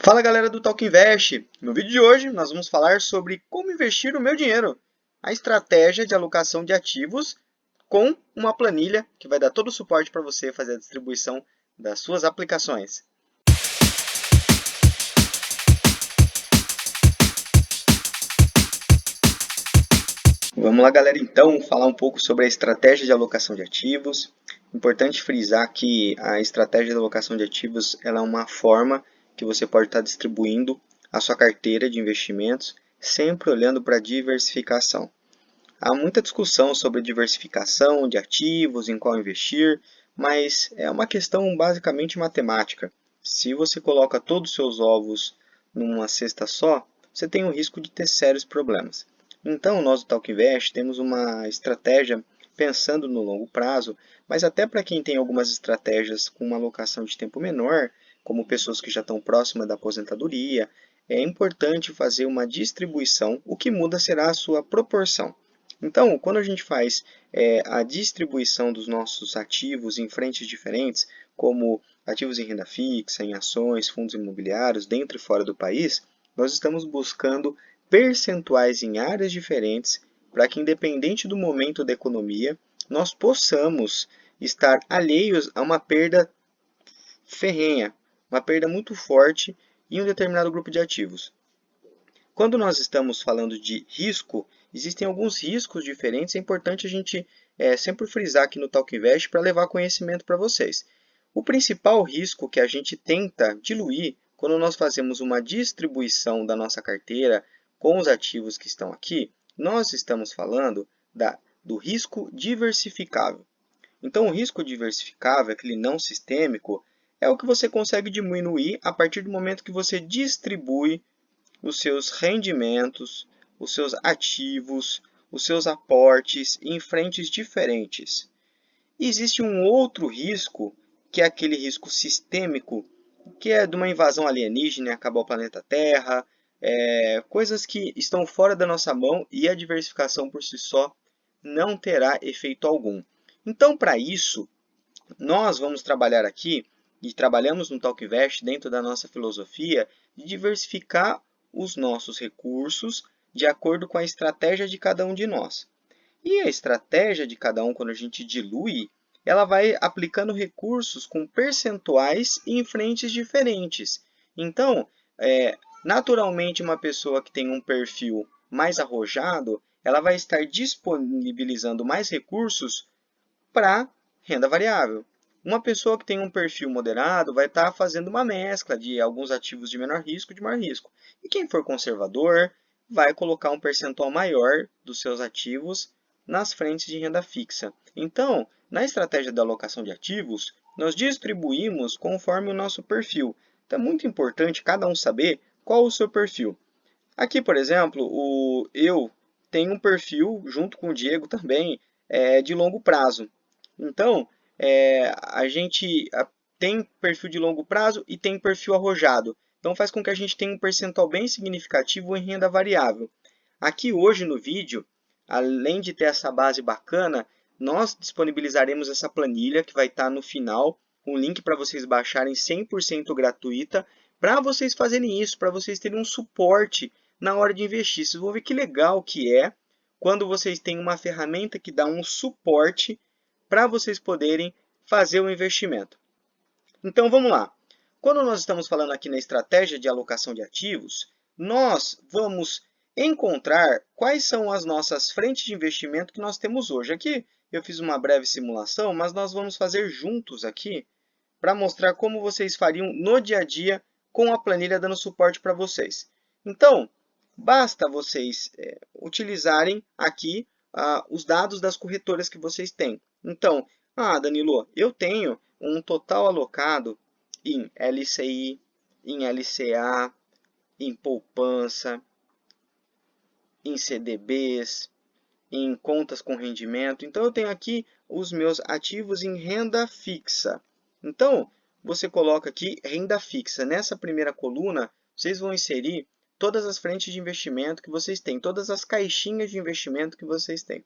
Fala galera do Talk Invest! No vídeo de hoje nós vamos falar sobre como investir o meu dinheiro, a estratégia de alocação de ativos com uma planilha que vai dar todo o suporte para você fazer a distribuição das suas aplicações. Vamos lá galera, então falar um pouco sobre a estratégia de alocação de ativos. Importante frisar que a estratégia de alocação de ativos ela é uma forma que você pode estar distribuindo a sua carteira de investimentos, sempre olhando para a diversificação. Há muita discussão sobre diversificação de ativos, em qual investir, mas é uma questão basicamente matemática. Se você coloca todos os seus ovos numa cesta só, você tem o risco de ter sérios problemas. Então, nós do Talk Invest temos uma estratégia pensando no longo prazo, mas até para quem tem algumas estratégias com uma alocação de tempo menor, como pessoas que já estão próximas da aposentadoria, é importante fazer uma distribuição, o que muda será a sua proporção. Então, quando a gente faz a distribuição dos nossos ativos em frentes diferentes, como ativos em renda fixa, em ações, fundos imobiliários, dentro e fora do país, nós estamos buscando percentuais em áreas diferentes para que, independente do momento da economia, nós possamos estar alheios a uma perda ferrenha, uma perda muito forte em um determinado grupo de ativos. Quando nós estamos falando de risco, existem alguns riscos diferentes. É importante a gente sempre frisar aqui no Talk Invest para levar conhecimento para vocês. O principal risco que a gente tenta diluir quando nós fazemos uma distribuição da nossa carteira com os ativos que estão aqui, nós estamos falando do risco diversificável. Então, o risco diversificável, aquele não sistêmico, é o que você consegue diminuir a partir do momento que você distribui os seus rendimentos, os seus ativos, os seus aportes em frentes diferentes. E existe um outro risco, que é aquele risco sistêmico, que é de uma invasão alienígena, acabar o planeta Terra, coisas que estão fora da nossa mão e a diversificação por si só não terá efeito algum. Então, para isso, nós vamos trabalhar aqui, e trabalhamos no Talk Invest dentro da nossa filosofia, de diversificar os nossos recursos de acordo com a estratégia de cada um de nós. E a estratégia de cada um, quando a gente dilui, ela vai aplicando recursos com percentuais em frentes diferentes. Então, naturalmente, uma pessoa que tem um perfil mais arrojado, ela vai estar disponibilizando mais recursos para renda variável. Uma pessoa que tem um perfil moderado vai estar fazendo uma mescla de alguns ativos de menor risco e de maior risco. E quem for conservador vai colocar um percentual maior dos seus ativos nas frentes de renda fixa. Então, na estratégia da alocação de ativos, nós distribuímos conforme o nosso perfil. Então, é muito importante cada um saber qual o seu perfil. Aqui, por exemplo, eu tenho um perfil, junto com o Diego também, de longo prazo. Então, a gente tem perfil de longo prazo e tem perfil arrojado. Então, faz com que a gente tenha um percentual bem significativo em renda variável. Aqui hoje no vídeo, além de ter essa base bacana, nós disponibilizaremos essa planilha que vai estar no final, um link para vocês baixarem 100% gratuita, para vocês fazerem isso, para vocês terem um suporte na hora de investir. Vocês vão ver que legal que é quando vocês têm uma ferramenta que dá um suporte para vocês poderem fazer o investimento. Então vamos lá. Quando nós estamos falando aqui na estratégia de alocação de ativos, nós vamos encontrar quais são as nossas frentes de investimento que nós temos hoje. Aqui eu fiz uma breve simulação, mas nós vamos fazer juntos aqui para mostrar como vocês fariam no dia a dia com a planilha dando suporte para vocês. Então, basta vocês utilizarem aqui os dados das corretoras que vocês têm. Então, Danilo, eu tenho um total alocado em LCI, em LCA, em poupança, em CDBs, em contas com rendimento. Então, eu tenho aqui os meus ativos em renda fixa. Então, você coloca aqui renda fixa. Nessa primeira coluna, vocês vão inserir todas as frentes de investimento que vocês têm, todas as caixinhas de investimento que vocês têm.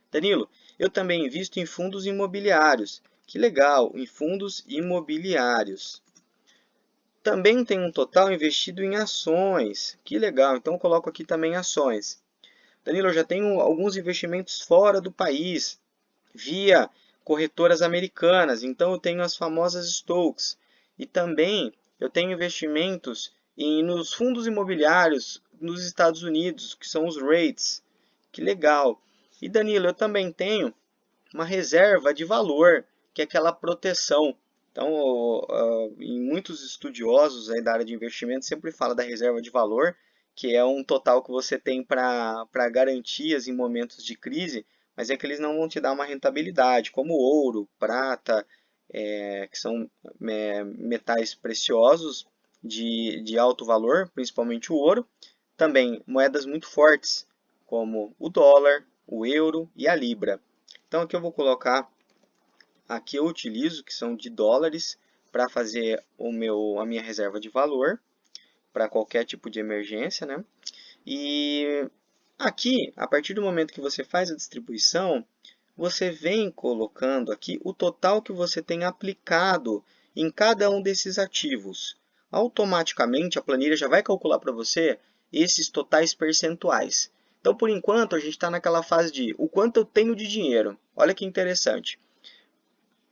Danilo, eu também invisto em fundos imobiliários. Que legal, em fundos imobiliários. também tenho um total investido em ações. Que legal, então eu coloco aqui também ações. Danilo, eu já tenho alguns investimentos fora do país, via corretoras americanas, então eu tenho as famosas stocks. E também eu tenho investimentos nos fundos imobiliários nos Estados Unidos, que são os REITs. Que legal. E Danilo, eu também tenho uma reserva de valor, que é aquela proteção. Então, em muitos estudiosos aí da área de investimento sempre fala da reserva de valor, que é um total que você tem para garantias em momentos de crise, mas é que eles não vão te dar uma rentabilidade, como ouro, prata, que são metais preciosos de alto valor, principalmente o ouro. Também moedas muito fortes, como o dólar, o euro e a libra. Então aqui eu vou colocar, aqui eu utilizo, que são de dólares, para fazer a minha reserva de valor, para qualquer tipo de emergência, né? E aqui, a partir do momento que você faz a distribuição, você vem colocando aqui o total que você tem aplicado em cada um desses ativos. Automaticamente, a planilha já vai calcular para você esses totais percentuais. Então, por enquanto, a gente está naquela fase de o quanto eu tenho de dinheiro. Olha que interessante.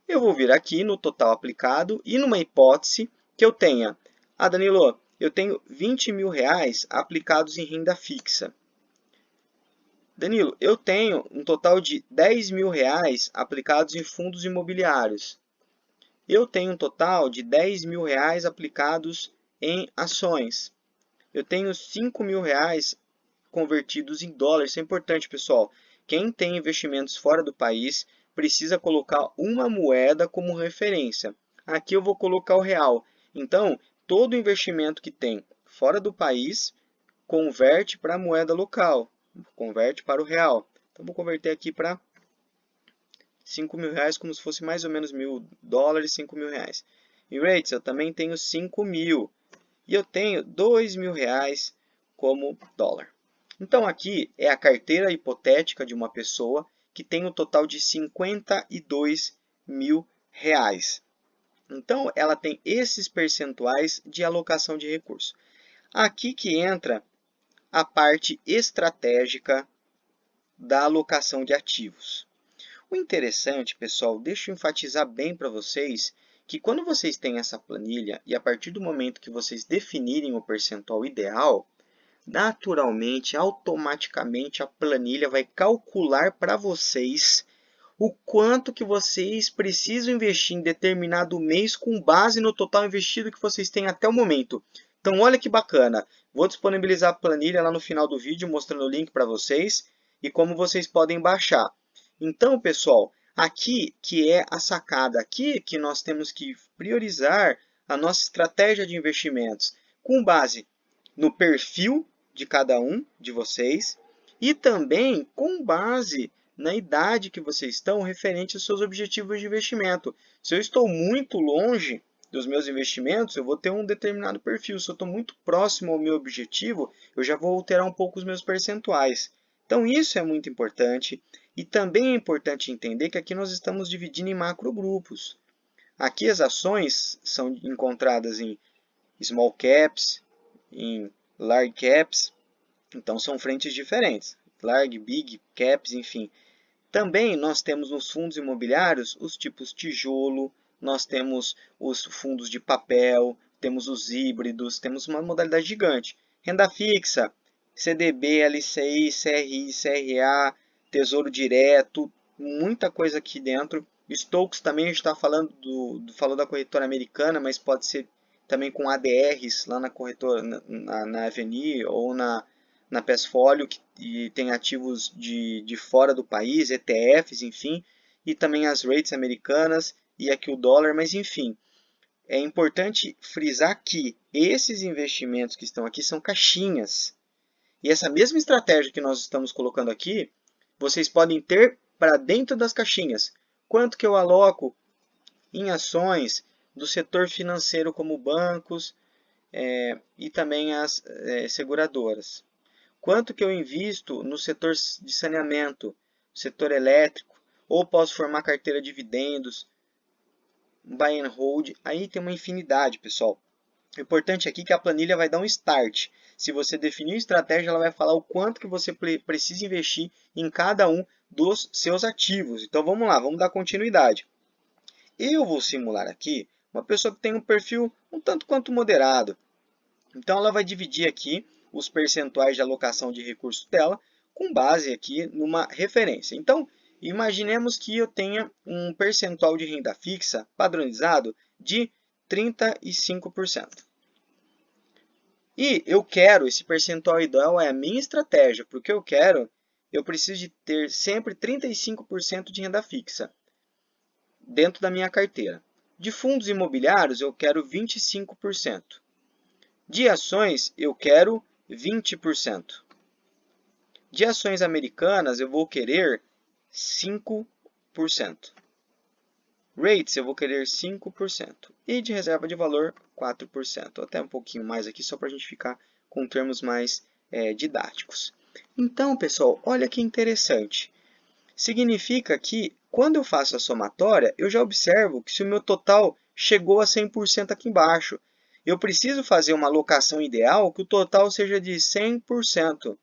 Eu vou vir aqui no total aplicado e numa hipótese que eu tenha, Danilo, eu tenho 20 mil reais aplicados em renda fixa. Danilo, eu tenho um total de 10 mil reais aplicados em fundos imobiliários. Eu tenho um total de 10 mil reais aplicados em ações. Eu tenho 5 mil reais convertidos em dólares. Isso é importante, pessoal. Quem tem investimentos fora do país precisa colocar uma moeda como referência. Aqui eu vou colocar o real. Então, todo investimento que tem fora do país converte para a moeda local, converte para o real. Então, vou converter aqui para 5 mil reais, como se fosse mais ou menos $1.000, 5 mil reais. Em rates, eu também tenho 5 mil. E eu tenho 2 mil reais como dólar. Então, aqui é a carteira hipotética de uma pessoa que tem um total de 52 mil reais. Então, ela tem esses percentuais de alocação de recursos. Aqui que entra a parte estratégica da alocação de ativos. O interessante, pessoal, deixa eu enfatizar bem para vocês que quando vocês têm essa planilha e a partir do momento que vocês definirem o percentual ideal, naturalmente, automaticamente a planilha vai calcular para vocês o quanto que vocês precisam investir em determinado mês com base no total investido que vocês têm até o momento. Então, olha que bacana. Vou disponibilizar a planilha lá no final do vídeo, mostrando o link para vocês e como vocês podem baixar. Então, pessoal, aqui que é a sacada, aqui que nós temos que priorizar a nossa estratégia de investimentos com base no perfil de cada um de vocês e também com base na idade que vocês estão referente aos seus objetivos de investimento. Se eu estou muito longe dos meus investimentos, eu vou ter um determinado perfil. Se eu estou muito próximo ao meu objetivo, eu já vou alterar um pouco os meus percentuais. Então, isso é muito importante. E também é importante entender que aqui nós estamos dividindo em macrogrupos. Aqui as ações são encontradas em small caps, em large caps, então são frentes diferentes. Large, big, caps, enfim. Também nós temos nos fundos imobiliários os tipos tijolo, nós temos os fundos de papel, temos os híbridos, temos uma modalidade gigante. Renda fixa, CDB, LCI, CRI, CRA, Tesouro Direto, muita coisa aqui dentro. Stocks também a gente está falando falou da corretora americana, mas pode ser também com ADRs lá na corretora, na Avenir ou na Passfolio, que tem ativos de fora do país, ETFs, enfim, e também as rates americanas e aqui o dólar, mas enfim. É importante frisar que esses investimentos que estão aqui são caixinhas. E essa mesma estratégia que nós estamos colocando aqui, vocês podem ter para dentro das caixinhas. Quanto que eu aloco em ações do setor financeiro como bancos e também as seguradoras. Quanto que eu invisto no setor de saneamento, setor elétrico, ou posso formar carteira de dividendos, buy and hold, aí tem uma infinidade, pessoal. O importante aqui é que a planilha vai dar um start. Se você definir a estratégia, ela vai falar o quanto que você precisa investir em cada um dos seus ativos. Então vamos lá, vamos dar continuidade. Eu vou simular aqui uma pessoa que tem um perfil um tanto quanto moderado. Então ela vai dividir aqui os percentuais de alocação de recursos dela com base aqui numa referência. Então, imaginemos que eu tenha um percentual de renda fixa padronizado de 35%. E eu quero, esse percentual ideal é a minha estratégia, porque eu preciso de ter sempre 35% de renda fixa dentro da minha carteira. De fundos imobiliários, eu quero 25%. De ações, eu quero 20%. De ações americanas, eu vou querer 5%. Rates, eu vou querer 5%. E de reserva de valor, 4%. Até um pouquinho mais aqui, só para a gente ficar com termos mais didáticos. Então, pessoal, olha que interessante. Significa que, quando eu faço a somatória, eu já observo que se o meu total chegou a 100% aqui embaixo, eu preciso fazer uma alocação ideal que o total seja de 100%.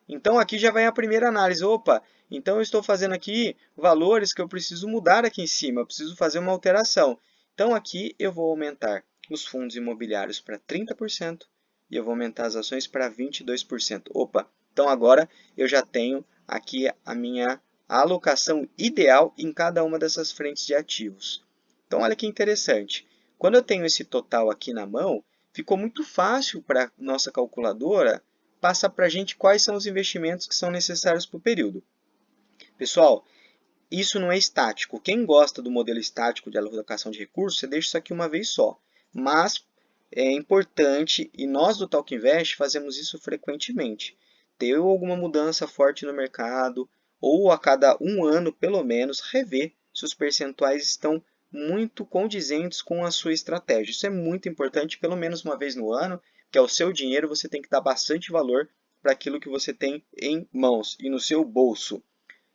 Então, aqui já vai a primeira análise. Opa, então eu estou fazendo aqui valores que eu preciso mudar aqui em cima, eu preciso fazer uma alteração. Então, aqui eu vou aumentar os fundos imobiliários para 30% e eu vou aumentar as ações para 22%. Opa, então agora eu já tenho aqui a minha alocação ideal em cada uma dessas frentes de ativos. Então, olha que interessante. Quando eu tenho esse total aqui na mão, ficou muito fácil para a nossa calculadora passar para a gente quais são os investimentos que são necessários para o período. Pessoal, isso não é estático. Quem gosta do modelo estático de alocação de recursos, você deixa isso aqui uma vez só. Mas é importante, e nós do Talk Invest fazemos isso frequentemente. Ter alguma mudança forte no mercado, ou a cada um ano, pelo menos, rever se os percentuais estão muito condizentes com a sua estratégia. Isso é muito importante, pelo menos uma vez no ano, que é o seu dinheiro, você tem que dar bastante valor para aquilo que você tem em mãos e no seu bolso.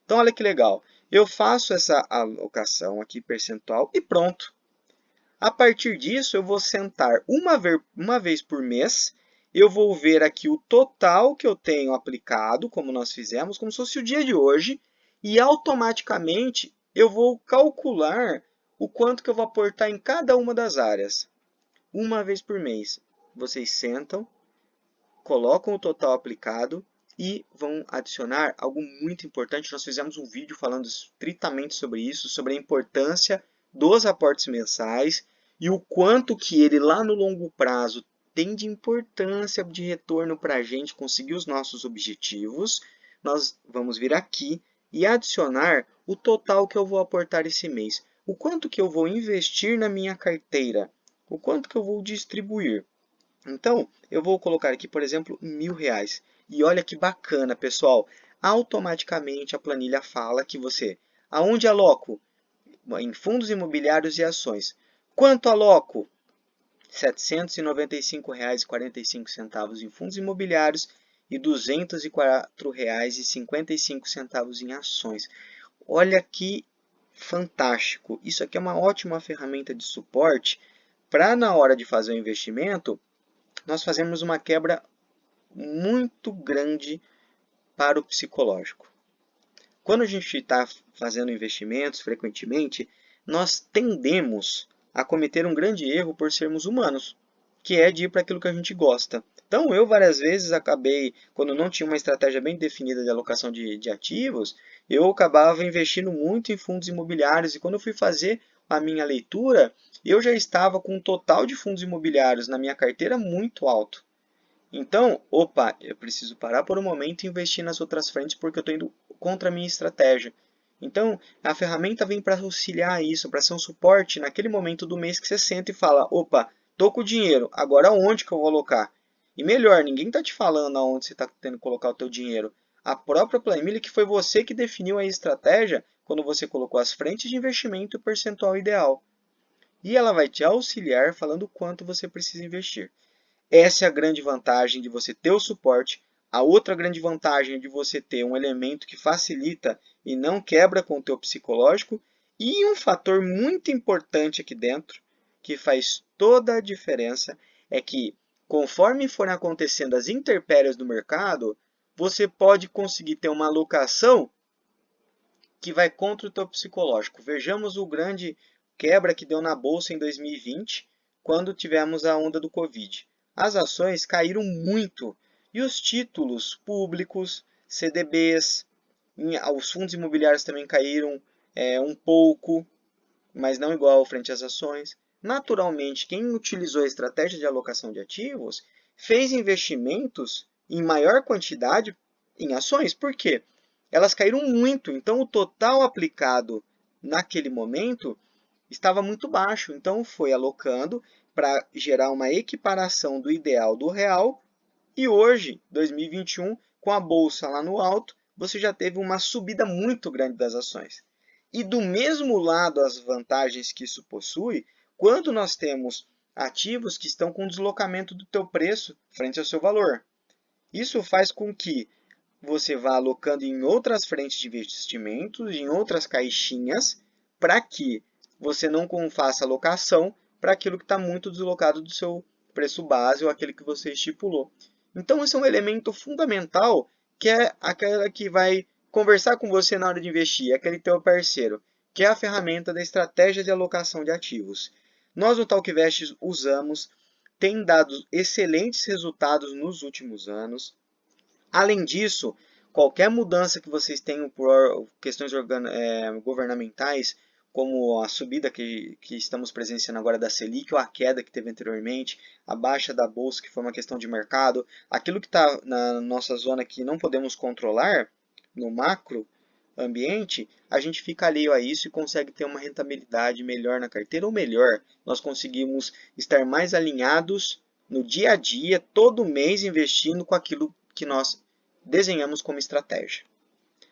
Então, olha que legal. Eu faço essa alocação aqui percentual e pronto. A partir disso, eu vou sentar uma vez por mês, eu vou ver aqui o total que eu tenho aplicado, como nós fizemos, como se fosse o dia de hoje, e automaticamente eu vou calcular o quanto que eu vou aportar em cada uma das áreas. Uma vez por mês, vocês sentam, colocam o total aplicado e vão adicionar algo muito importante. Nós fizemos um vídeo falando estritamente sobre isso, sobre a importância dos aportes mensais e o quanto que ele lá no longo prazo tem de importância de retorno para a gente conseguir os nossos objetivos. Nós vamos vir aqui e adicionar o total que eu vou aportar esse mês. O quanto que eu vou investir na minha carteira, o quanto que eu vou distribuir. Então, eu vou colocar aqui, por exemplo, R$1.000. E olha que bacana, pessoal. Automaticamente a planilha fala que você, aonde aloco? Em fundos imobiliários e ações. Quanto aloco? R$ 795,45 em fundos imobiliários e R$ 204,55 em ações. Olha que fantástico. Isso aqui é uma ótima ferramenta de suporte para, na hora de fazer o investimento, nós fazemos uma quebra muito grande para o psicológico. Quando a gente está fazendo investimentos frequentemente, nós tendemos a cometer um grande erro por sermos humanos, que é de ir para aquilo que a gente gosta. Então, eu várias vezes acabei, quando não tinha uma estratégia bem definida de alocação de ativos, eu acabava investindo muito em fundos imobiliários e quando eu fui fazer a minha leitura, eu já estava com um total de fundos imobiliários na minha carteira muito alto. Então, opa, eu preciso parar por um momento e investir nas outras frentes porque eu estou indo contra a minha estratégia. Então, a ferramenta vem para auxiliar isso, para ser um suporte naquele momento do mês que você senta e fala, opa, estou com o dinheiro, agora onde que eu vou alocar? E melhor, ninguém está te falando aonde você está tendo que colocar o teu dinheiro. A própria planilha que foi você que definiu a estratégia quando você colocou as frentes de investimento e o percentual ideal. E ela vai te auxiliar falando o quanto você precisa investir. Essa é a grande vantagem de você ter o suporte. A outra grande vantagem é de você ter um elemento que facilita e não quebra com o teu psicológico. E um fator muito importante aqui dentro, que faz toda a diferença, é que, conforme forem acontecendo as intempéries do mercado, você pode conseguir ter uma alocação que vai contra o teu psicológico. Vejamos o grande quebra que deu na bolsa em 2020, quando tivemos a onda do Covid. As ações caíram muito e os títulos públicos, CDBs, os fundos imobiliários também caíram um pouco, mas não igual frente às ações. Naturalmente, quem utilizou a estratégia de alocação de ativos fez investimentos em maior quantidade em ações. Por quê? Elas caíram muito, então o total aplicado naquele momento estava muito baixo. Então foi alocando para gerar uma equiparação do ideal do real. E hoje, 2021, com a bolsa lá no alto, você já teve uma subida muito grande das ações. E do mesmo lado, as vantagens que isso possui, quando nós temos ativos que estão com deslocamento do teu preço frente ao seu valor. Isso faz com que você vá alocando em outras frentes de investimentos, em outras caixinhas, para que você não faça alocação para aquilo que está muito deslocado do seu preço base ou aquele que você estipulou. Então, esse é um elemento fundamental, que é aquela que vai conversar com você na hora de investir, aquele teu parceiro, que é a ferramenta da estratégia de alocação de ativos. Nós no Talkvest usamos, tem dado excelentes resultados nos últimos anos. Além disso, qualquer mudança que vocês tenham por questões governamentais, como a subida que estamos presenciando agora da Selic, ou a queda que teve anteriormente, a baixa da bolsa, que foi uma questão de mercado, aquilo que está na nossa zona que não podemos controlar, no macro ambiente, a gente fica alheio a isso e consegue ter uma rentabilidade melhor na carteira, ou melhor, nós conseguimos estar mais alinhados no dia a dia, todo mês investindo com aquilo que nós desenhamos como estratégia.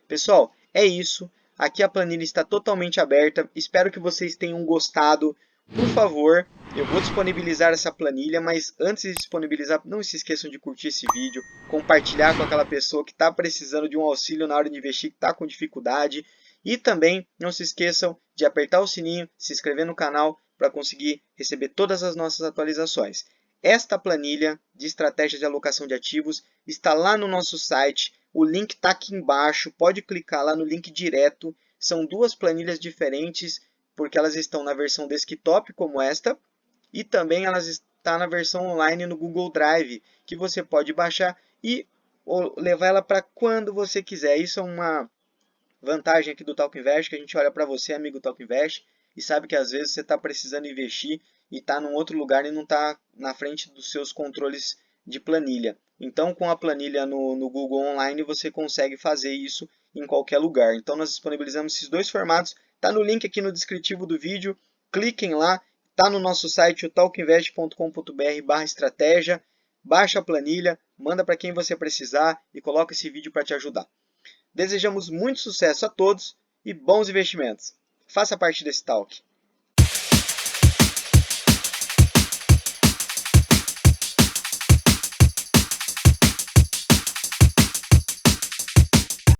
Pessoal, é isso. Aqui a planilha está totalmente aberta. Espero que vocês tenham gostado. Por favor, eu vou disponibilizar essa planilha, mas antes de disponibilizar, não se esqueçam de curtir esse vídeo, compartilhar com aquela pessoa que está precisando de um auxílio na hora de investir, que está com dificuldade. E também não se esqueçam de apertar o sininho, se inscrever no canal para conseguir receber todas as nossas atualizações. Esta planilha de estratégia de alocação de ativos está lá no nosso site. O link está aqui embaixo. Pode clicar lá no link direto. São duas planilhas diferentes, porque elas estão na versão desktop, como esta, e também elas estão na versão online no Google Drive, que você pode baixar e levar ela para quando você quiser. Isso é uma vantagem aqui do Talkvest, que a gente olha para você, amigo Talkvest, e sabe que às vezes você está precisando investir e está num outro lugar e não está na frente dos seus controles de planilha. Então, com a planilha no Google Online, você consegue fazer isso em qualquer lugar. Então, nós disponibilizamos esses dois formatos. Está no link aqui no descritivo do vídeo. Cliquem lá. Está no nosso site, o talkinvest.com.br/estratégia. Baixa a planilha, manda para quem você precisar e coloca esse vídeo para te ajudar. Desejamos muito sucesso a todos e bons investimentos. Faça parte desse talk.